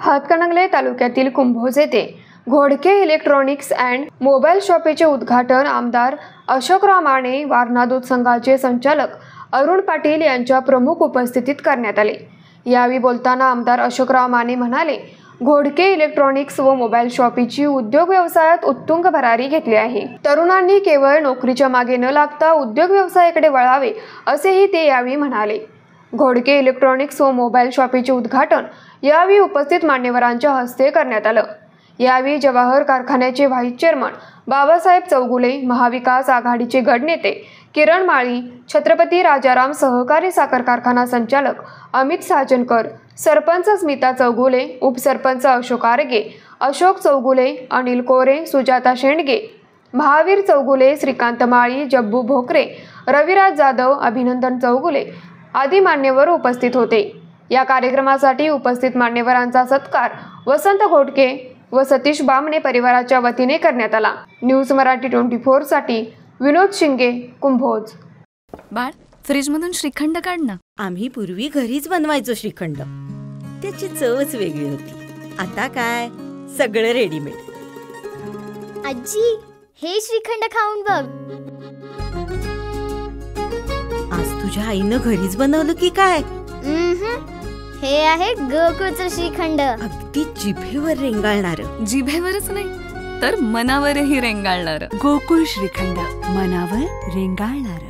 हातकणंगले तालुक्यातील कुंभोज येथे Ghodke electronics and mobile शॉपीचे उद्घाटन आमदार अशोकराव माने, वारणा दूध संघाचे संचालक अरुण पाटील यांच्या प्रमुख उपस्थितीत करण्यात आले। यावेळी बोलताना आमदार अशोकराव माने म्हणाले, घोडके इलेक्ट्रॉनिक्स व मोबाईल शॉपीची उद्योग व्यवसायात उत्तुंग भरारी घेतली आहे। तरुणांनी केवळ नोकरीच्या मागे न लागता उद्योग व्यवसायाकडे वळावे असेही ते यावेळी म्हणाले। घोडके इलेक्ट्रॉनिक्स व मोबाईल शॉपीचे उद्घाटन यावेळी उपस्थित मान्यवरांच्या हस्ते करण्यात आलं। यावेळी जवाहर कारखान्याचे व्हाईस चेअरमन बाबासाहेब चौगुले, महाविकास आघाडीचे गटनेते किरण माळी, छत्रपती राजाराम सहकारी साखर कारखाना संचालक अमित साजनकर, सरपंच स्मिता चौगुले, उपसरपंच अशोक आरगे, अशोक चौगुले, अनिल कोरे, सुजाता शेंडगे, महावीर चौगुले, श्रीकांत माळी, जब्बू भोकरे, रविराज जाधव, अभिनंदन चौगुले आदी मान्यवर उपस्थित होते। या कार्यक्रमासाठी उपस्थित मान्यवरांचा सत्कार वसंत घोडके व सतीश बामणे परिवाराच्या वतीने करण्यात आला। न्यूज मराठी 24 साठी विनोद शिंगे, कुंभोज। बाळ, फ्रीज मधून श्रीखंड काढ ना। आम्ही पूर्वी घरीच बनवायचो श्रीखंड, त्याची चवच वेगळी होती। आता काय सगळं रेडीमेड। आजी, हे श्रीखंड खाऊन बघ। आज तुझ्या आईनं घरीच बनवलं की काय? हे आहे गोकुळचं श्रीखंड, अगदी जिभेवर रेंगाळणार। जिभेवरच नाही तर मनावरही रेंगाळणार। गोकुळ श्रीखंड, मनावर रेंगाळणार।